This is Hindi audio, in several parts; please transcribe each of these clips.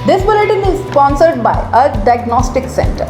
This bulletin is sponsored by a diagnostic center.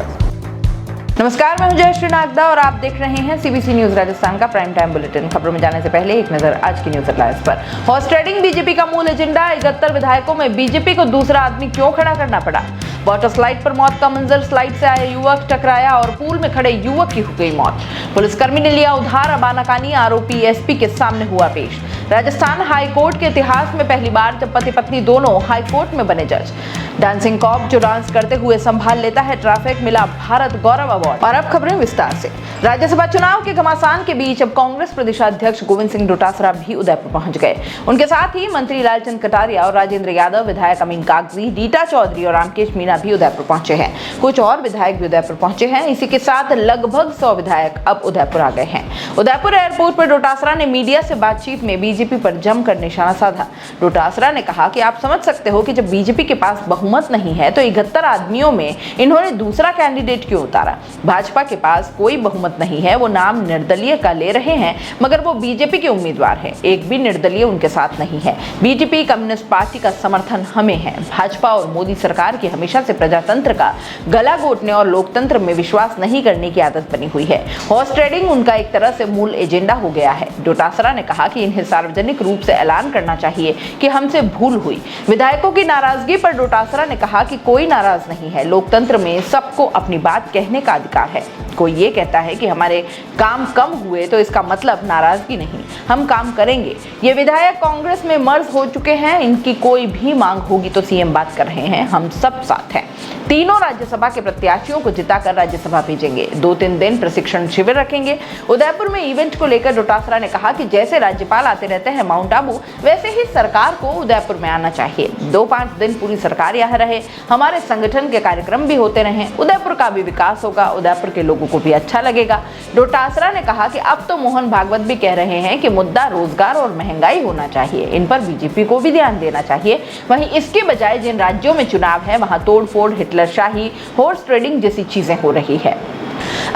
नमस्कार, मैं हूं जयश्री नागदा और आप देख रहे हैं सीबीसी न्यूज राजस्थान का प्राइम टाइम बुलेटिन। खबरों में जाने से पहले एक नजर आज की न्यूज हेडलाइंस पर। हॉर्स ट्रेडिंग बीजेपी का मूल एजेंडा। 71 विधायकों में बीजेपी को दूसरा आदमी क्यों खड़ा करना पड़ा? वाटर स्लाइड पर मौत का मंजर। स्लाइड से आया युवक टकराया और पूल में खड़े युवक की हो गई मौत। पुलिसकर्मी ने लिया उधार। अबानाकानी आरोपी एसपी के सामने हुआ पेश। राजस्थान हाईकोर्ट के इतिहास में पहली बार जब पति पत्नी दोनों हाईकोर्ट में बने जज। डांसिंग कॉप जो डांस करते हुए संभाल लेता है ट्रैफिक, मिला भारत गौरव अवार्ड। और अब खबरें विस्तार से। राज्यसभा चुनाव के घमासान के बीच अब कांग्रेस प्रदेशाध्यक्ष गोविंद सिंह डोटासरा भी उदयपुर पहुंच गए। उनके साथ ही मंत्री लालचंद कटारिया और राजेंद्र यादव, विधायक अमीन कागजी, रीटा चौधरी और रामकेश मीणा भी उदयपुर पहुंचे हैं। कुछ और विधायक भी उदयपुर पहुंचे हैं। इसी के साथ लगभग 100 विधायक अब उदयपुर आ गए हैं। उदयपुर एयरपोर्ट पर डोटासरा ने मीडिया से बातचीत में बीजेपी पर जमकर निशाना साधा। डोटासरा ने कहा कि आप समझ सकते हो कि जब बीजेपी के पास बहुमत नहीं है तो 71 आदमियों में इन्होंने दूसरा कैंडिडेट क्यों उतारा? भाजपा के पास कोई बहुमत नहीं है, वो नाम निर्दलीय का ले रहे हैं, मगर वो बीजेपी के उम्मीदवार हैं। एक भी निर्दलीय उनके साथ नहीं है। बीजेपी कम्युनिस्ट पार्टी का समर्थन हमें है। भाजपा और मोदी सरकार की हमेशा से प्रजातंत्र का गला घोटने और लोकतंत्र में विश्वास नहीं करने की आदत बनी हुई है। हॉर्स ट्रेडिंग उनका एक तरह से मूल एजेंडा हो गया है। डोटासरा ने कहा कि इन्हें सार्वजनिक रूप से ऐलान करना चाहिए कि हमसे भूल हुई। विधायकों की नाराजगी पर डोटासरा ने कहा कि कोई नाराज नहीं है। लोकतंत्र में सबको अपनी बात कहने का अधिकार है। कोई ये कहता है कि हमारे काम कम हुए तो इसका मतलब नाराजगी नहीं, हम काम करेंगे। ये विधायक कांग्रेस में मर्ज हो चुके हैं। इनकी कोई भी मांग होगी तो सीएम बात कर रहे हैं, हम सब साथ हैं। तीनों राज्यसभा के प्रत्याशियों को जिताकर राज्यसभा भेजेंगे। 2-3 दिन प्रशिक्षण शिविर रखेंगे। उदयपुर में इवेंट को लेकर डोटासरा ने कहा कि जैसे राज्यपाल आते रहते हैं माउंट आबू, वैसे ही सरकार को उदयपुर में आना चाहिए। 2-5 दिन पूरी सरकार यहाँ रहे, हमारे संगठन के कार्यक्रम भी होते रहे, उदयपुर का भी विकास होगा, उदयपुर के लोगों को भी अच्छा लगेगा। डोटासरा ने कहा कि अब तो मोहन भागवत भी कह रहे हैं कि मुद्दा रोजगार और महंगाई होना चाहिए, इन पर बीजेपी को भी ध्यान देना चाहिए। वहीं इसके बजाय जिन राज्यों में चुनाव है वहां तोड़फोड़, हिटलरशाही, हॉर्स ट्रेडिंग जैसी चीजें हो रही है।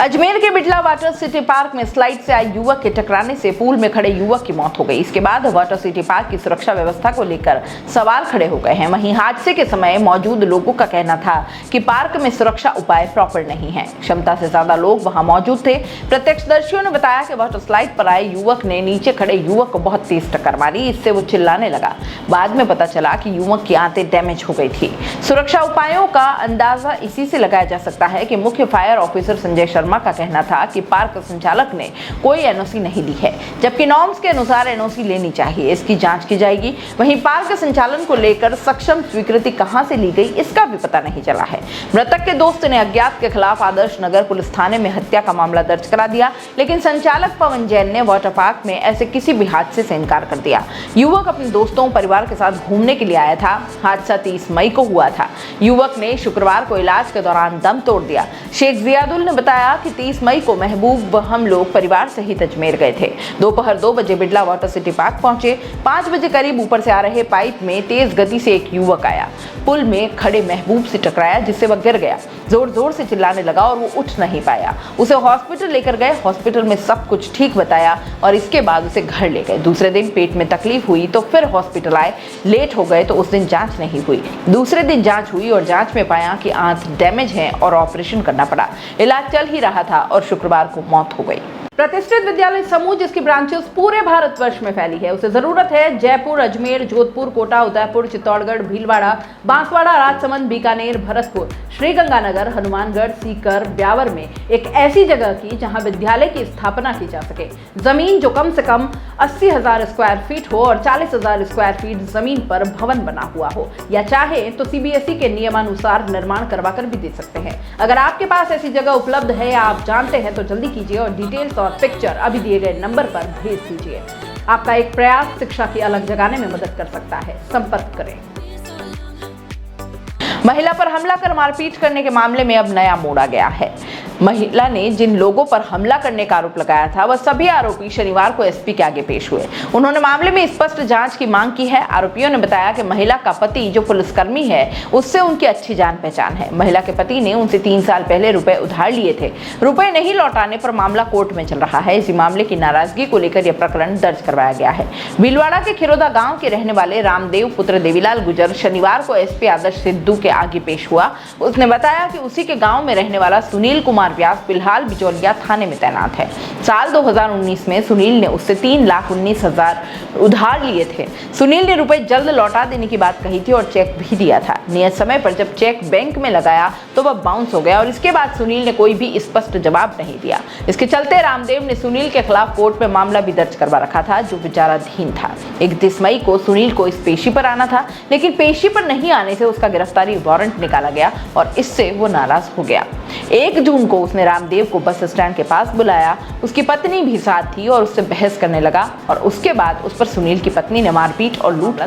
अजमेर के बिटला वाटर सिटी पार्क में स्लाइड से आए युवक के टकराने से पूल में खड़े युवक की मौत हो गई। इसके बाद वाटर सिटी पार्क की सुरक्षा व्यवस्था को लेकर सवाल खड़े हो गए हैं। वहीं हादसे के समय मौजूद लोगों का कहना था कि पार्क में सुरक्षा उपाय प्रॉपर नहीं है, क्षमता से ज्यादा लोग वहां मौजूद थे। प्रत्यक्षदर्शियों ने बताया कि वाटर स्लाइड पर आए युवक ने नीचे खड़े युवक को बहुत तेज टक्कर मारी, इससे वो चिल्लाने लगा। बाद में पता चला कि युवक की आंतें डैमेज हो गई थी। सुरक्षा उपायों का अंदाजा इसी से लगाया जा सकता है कि मुख्य फायर ऑफिसर संजय शर्मा का कहना था कि पार्क संचालक ने कोई एनओसी नहीं ली है, जबकि नॉर्म्स के अनुसार एनओसी लेनी चाहिए। इसकी जांच की जाएगी। वहीं पार्क संचालन को लेकर सक्षम स्वीकृति कहां से ली गई, इसका भी पता नहीं चला है। मृतक के दोस्त ने अज्ञात के खिलाफ आदर्श नगर पुलिस थाने में हत्या का मामला दर्ज करा दिया, लेकिन संचालक पवन जैन ने वाटर पार्क में ऐसे किसी भी हादसे से इनकार कर दिया। युवक अपने दोस्तों परिवार के साथ घूमने के लिए आया था। हादसा 30 मई को हुआ था। युवक ने शुक्रवार को इलाज के दौरान दम तोड़ दिया। शेख जियादुल ने बताया कि 30 मई को महबूब व हम लोग परिवार सहित अजमेर गए थे। दोपहर 2 बजे बिड़ला वाटर सिटी पार्क पहुंचे। 5 बजे करीब ऊपर से आ रहे पाइप में तेज गति से एक युवक आया, पुल में खड़े महबूब से टकराया, जिससे वह गिर गया। जोर जोर से चिल्लाने लगा और वो उठ नहीं पाया। उसे हॉस्पिटल लेकर गए। हॉस्पिटल में सब कुछ ठीक बताया और इसके बाद उसे घर ले गए। दूसरे दिन पेट में तकलीफ हुई तो फिर हॉस्पिटल आए। लेट हो गए तो उस दिन जांच नहीं हुई। दूसरे दिन जांच हुई और जांच में पाया कि आंत डैमेज है और ऑपरेशन करना पड़ा। इलाज चल ही रहा था और शुक्रवार को मौत हो गई। प्रतिष्ठित विद्यालय समूह जिसकी ब्रांचेस पूरे भारतवर्ष में फैली है, उसे जरूरत है जयपुर, अजमेर, जोधपुर, कोटा, उदयपुर, चित्तौड़गढ़, भीलवाड़ा, बांसवाड़ा, राजसमंद, बीकानेर, भरतपुर, श्रीगंगानगर, हनुमानगढ़, सीकर, ब्यावर में एक ऐसी जगह की जहां विद्यालय की स्थापना की जा सके। जमीन जो कम से कम 80,000 स्क्वायर फीट हो और 40,000 स्क्वायर फीट जमीन पर भवन बना हुआ हो, या चाहे तो सीबीएसई के नियमानुसार निर्माण करवा कर भी दे सकते हैं। अगर आपके पास ऐसी जगह उपलब्ध है या आप जानते हैं तो जल्दी कीजिए और डिटेल्स और पिक्चर अभी दिए गए नंबर पर भेज दीजिए। आपका एक प्रयास शिक्षा की अलग जगाने में मदद कर सकता है। संपर्क करें। महिला पर हमला कर मारपीट करने के मामले में अब नया मोड़ आ गया है। महिला ने जिन लोगों पर हमला करने का आरोप लगाया था वह सभी आरोपी शनिवार को एसपी के आगे पेश हुए। उन्होंने मामले में स्पष्ट जांच की मांग की है। आरोपियों ने बताया कि महिला का पति जो पुलिसकर्मी है उससे उनकी अच्छी जान पहचान है। महिला के पति ने उनसे 3 साल पहले रुपए उधार लिए थे। रुपए नहीं लौटाने पर मामला कोर्ट में चल रहा है। इसी मामले की नाराजगी को लेकर यह प्रकरण दर्ज करवाया गया है। भीलवाड़ा के खिरोदा गांव के रहने वाले रामदेव पुत्र देवीलाल गुजर शनिवार को एसपी आदर्श सिद्धू के आगे पेश हुआ। उसने बताया कि उसी के गांव में रहने वाला सुनील कुमार व्यास फिलहाल बिचौलिया थाने में तैनात है। साल 2019 में सुनील ने उससे 3,19,000 उधार लिए थे। सुनील ने रुपए जल्द लौटा देने की बात कही थी और चेक भी दिया था। नियत समय पर जब चेक बैंक में लगाया तो वह बाउंस हो गया और इसके बाद सुनील ने कोई भी स्पष्ट जवाब नहीं दिया। इसके चलते रामदेव ने सुनील के खिलाफ कोर्ट में मामला भी दर्ज करवा रखा था जो विचाराधीन था। 31 मई को सुनील को इस पेशी पर आना था, लेकिन पेशी पर नहीं आने से उसका गिरफ्तारी वारंट निकाला गया और इससे वो नाराज हो गया। 1 जून को उसने रामदेव को बस स्टैंड के पास बुलाया। उसकी पत्नी भी साथ थी और उससे बहस करने लगा और उसके बाद उस पर सुनील की पत्नी ने मारपीट और लूट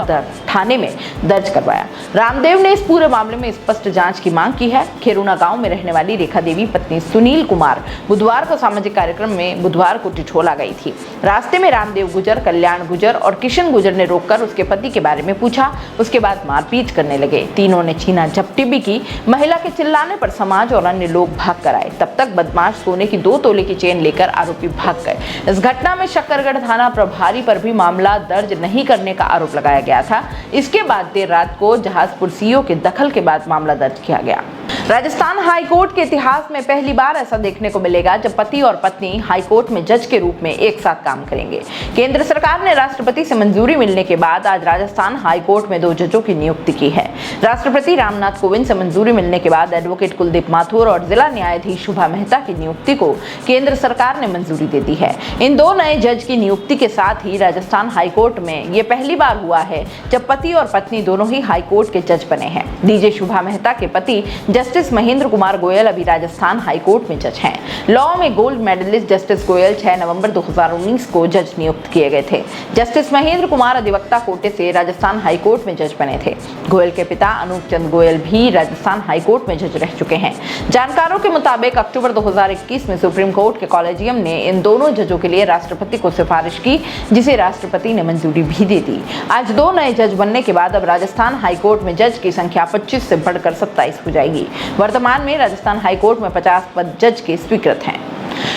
थाने में दर्ज करवाया। रामदेव ने इस पूरे मामले में स्पष्ट जांच की मांग की है। खेरुना गांव में रहने वाली रेखा देवी पत्नी सुनील कुमार बुधवार को सामाजिक कार्यक्रम में बुधवार को टिठोला गई थी। रास्ते में रामदेव गुजर, कल्याण गुजर और किशन गुजर ने रोककर उसके पति के बारे में पूछा। उसके बाद मारपीट करने लगे। तीनों ने छीना झपटी भी की। महिला के चिल्लाने पर समाज और अन्य लोग भाग कर आए। तब तक बदमाश सोने की 2 तोले की चेन लेकर आरोपी भाग गए। इस घटना में शक्करगढ़ थाना प्रभारी पर भी मामला दर्ज नहीं करने का आरोप लगाया गया था। इसके बाद देर रात को जहाजपुर सीओ के दखल के बाद मामला दर्ज किया गया। राजस्थान हाईकोर्ट के इतिहास में पहली बार ऐसा देखने को मिलेगा जब पति और पत्नी हाईकोर्ट में जज के रूप में एक साथ काम करेंगे। केंद्र सरकार ने राष्ट्रपति से मंजूरी मिलने के बाद आज राजस्थान हाईकोर्ट में 2 जजों की नियुक्ति की है। राष्ट्रपति रामनाथ कोविंद से मंजूरी मिलने के बाद एडवोकेट कुलदीप माथुर और जिला न्यायाधीश शुभा मेहता की नियुक्ति को केंद्र सरकार ने मंजूरी दे दी है। इन 2 नए जज की नियुक्ति के साथ ही राजस्थान हाईकोर्ट में ये पहली बार हुआ है जब पति और पत्नी दोनों ही हाईकोर्ट के जज बने हैं। डीजे शुभा मेहता के पति जस्टिस महेंद्र कुमार गोयल अभी राजस्थान हाईकोर्ट में जज हैं। लॉ में गोल्ड मेडलिस्ट जस्टिस गोयल 6 नवंबर 2019 को जज नियुक्त किए गए थे। जस्टिस महेंद्र कुमार अधिवक्ता कोटे से राजस्थान हाईकोर्ट में जज बने थे। गोयल के पिता अनूप चंद गोयल भी राजस्थान हाईकोर्ट में जज रह चुके हैं। जानकारों के मुताबिक अक्टूबर 2021 में सुप्रीम कोर्ट के कॉलेजियम ने इन दोनों जजों के लिए राष्ट्रपति को सिफारिश की, जिसे राष्ट्रपति ने मंजूरी भी दे दी। आज 2 नए जज बनने के बाद अब राजस्थान हाईकोर्ट में जज की संख्या 25 से बढ़कर 27 हो जाएगी। वर्तमान में राजस्थान हाईकोर्ट में 50 पद जज के स्वीकृत हैं।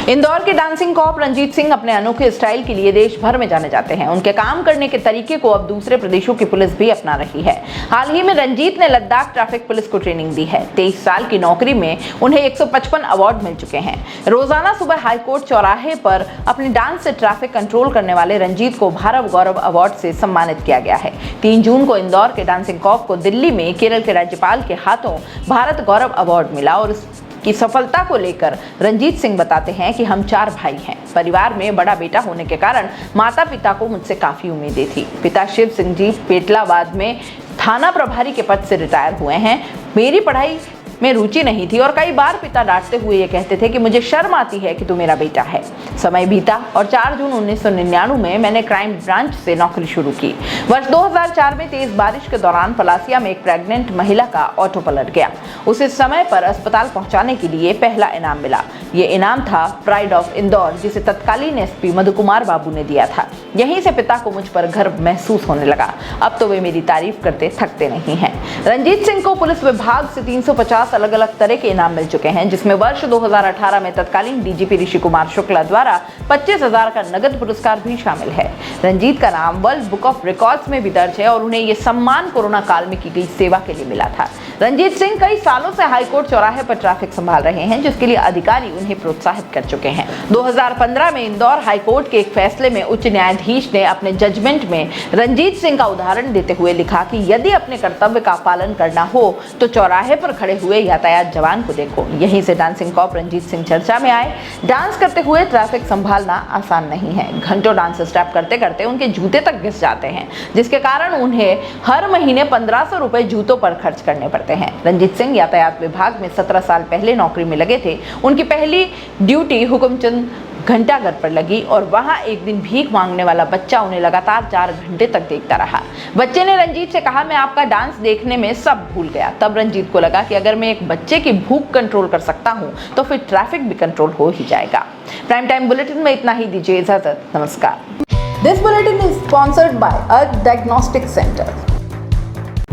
इंदौर के डांसिंग कॉप रंजीत सिंह अपने अनोखे स्टाइल के लिए देश भर में जाने जाते हैं। उनके काम करने के तरीके को अब दूसरे प्रदेशों की पुलिस भी अपना रही है। हाल ही में रंजीत ने लद्दाख ट्रैफिक पुलिस को ट्रेनिंग दी है। 23 साल की नौकरी में उन्हें 155 अवार्ड मिल चुके हैं। रोजाना सुबह हाईकोर्ट चौराहे पर अपने डांस से ट्रैफिक कंट्रोल करने वाले रंजीत को भारत गौरव अवार्ड से सम्मानित किया गया है। 3 जून को इंदौर के डांसिंग कॉप को दिल्ली में केरल के राज्यपाल के हाथों भारत गौरव अवार्ड मिला और की सफलता को लेकर रंजीत सिंह बताते हैं कि हम 4 भाई हैं। परिवार में बड़ा बेटा होने के कारण माता पिता को मुझसे काफी उम्मीदें थी। पिता शिव सिंह जी पेटलाबाद में थाना प्रभारी के पद से रिटायर हुए हैं। मेरी पढ़ाई में रुचि नहीं थी और कई बार पिता डांटते हुए ये कहते थे कि मुझे शर्म आती है कि तू मेरा बेटा है। समय बीता और 4 जून 1999 में मैंने क्राइम ब्रांच से नौकरी शुरू की। वर्ष 2004 में तेज बारिश के दौरान पलासिया में एक प्रेग्नेंट महिला का ऑटो पलट गया। उसे समय पर अस्पताल पहुंचाने के लिए पहला इनाम मिला। ये इनाम था प्राइड ऑफ इंदौर, जिसे तत्कालीन एसपी मधु कुमार बाबू ने दिया था। यहीं से पिता को मुझ पर गर्व महसूस होने लगा। अब तो वे मेरी तारीफ करते थकते नहीं हैं। रंजीत सिंह को पुलिस विभाग से 350 अलग अलग तरह के इनाम मिल चुके हैं, जिसमें वर्ष 2018 में तत्कालीन डीजीपी ऋषि कुमार शुक्ला द्वारा 25,000 का नगद पुरस्कार भी शामिल है। रंजीत का नाम वर्ल्ड बुक ऑफ रिकॉर्ड्स में भी दर्ज है और उन्हें ये सम्मान कोरोना काल में की गई सेवा के लिए मिला था। रंजीत सिंह कई सालों से हाईकोर्ट चौराहे पर ट्रैफिक संभाल रहे हैं, जिसके लिए अधिकारी उन्हें प्रोत्साहित कर चुके हैं। 2015 में इंदौर हाईकोर्ट के एक फैसले में उच्च न्यायाधीश ने अपने जजमेंट में रंजीत सिंह का उदाहरण देते हुए लिखा कि यदि अपने कर्तव्य का पालन करना हो तो चौराहे पर खड़े हुए यातायात जवान को देखो। यहीं से डांसिंग कॉप रंजीत सिंह चर्चा में आए। डांस करते हुए ट्रैफिक संभालना आसान नहीं है। घंटों डांस स्टेप करते करते उनके जूते तक घिस जाते हैं, जिसके कारण उन्हें हर महीने 1500 रुपए जूतों पर खर्च करने पड़ते हैं। रंजीत सिंह यातायात विभाग में 17 साल पहले नौकरी में लगे थे। उनकी पहली ड्यूटी हुकुमचंद घंटा घर पर लगी और वहां एक दिन भीख मांगने वाला बच्चा उन्हें लगातार 4 घंटे तक देखता रहा। बच्चे ने रंजीत से कहा, मैं आपका डांस देखने में सब भूल गया। तब रंजीत को लगा कि अगर मैं एक बच्चे की भूख कंट्रोल कर सकता हूं तो फिर ट्रैफिक भी कंट्रोल हो ही जाएगा। प्राइम टाइम बुलेटिन में इतना ही, दीजिए इजाजत, नमस्कार। This bulletin is sponsored by a diagnostic centre.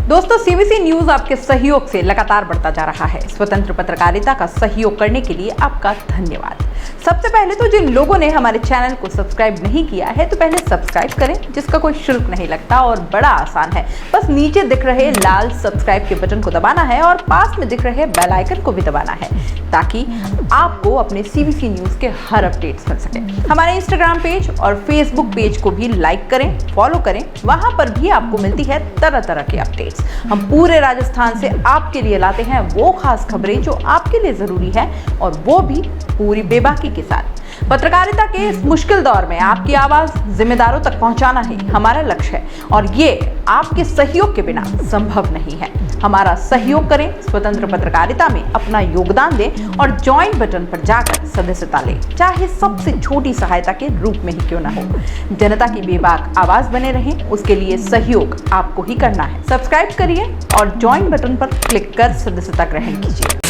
दोस्तों, सीबीसी न्यूज आपके सहयोग से लगातार बढ़ता जा रहा है। स्वतंत्र पत्रकारिता का सहयोग करने के लिए आपका धन्यवाद। सबसे पहले तो जिन लोगों ने हमारे चैनल को सब्सक्राइब नहीं किया है तो पहले सब्सक्राइब करें, जिसका कोई शुल्क नहीं लगता और बड़ा आसान है। बस नीचे दिख रहे लाल सब्सक्राइब के बटन को दबाना है और पास में दिख रहे बेल आइकन को भी दबाना है, ताकि आपको अपने सीबीसी न्यूज के हर अपडेट्स मिल सके। हमारे इंस्टाग्राम पेज और फेसबुक पेज को भी लाइक करें, फॉलो करें, वहां पर भी आपको मिलती है तरह तरह के अपडेट्स। हम पूरे राजस्थान से आपके लिए लाते हैं वो खास खबरें जो आपके लिए जरूरी है, और वो भी पूरी बेबाकी के साथ। पत्रकारिता के इस मुश्किल दौर में आपकी आवाज जिम्मेदारों तक पहुंचाना ही हमारा लक्ष्य है, और ये आपके सहयोग के बिना संभव नहीं है। हमारा सहयोग करें, स्वतंत्र पत्रकारिता में अपना योगदान दें और ज्वाइन बटन पर जाकर सदस्यता लें, चाहे सबसे छोटी सहायता के रूप में ही क्यों ना हो। जनता की बेबाक आवाज बने रहें, उसके लिए सहयोग आपको ही करना है। सब्सक्राइब करिए और ज्वाइन बटन पर क्लिक कर सदस्यता ग्रहण कीजिए।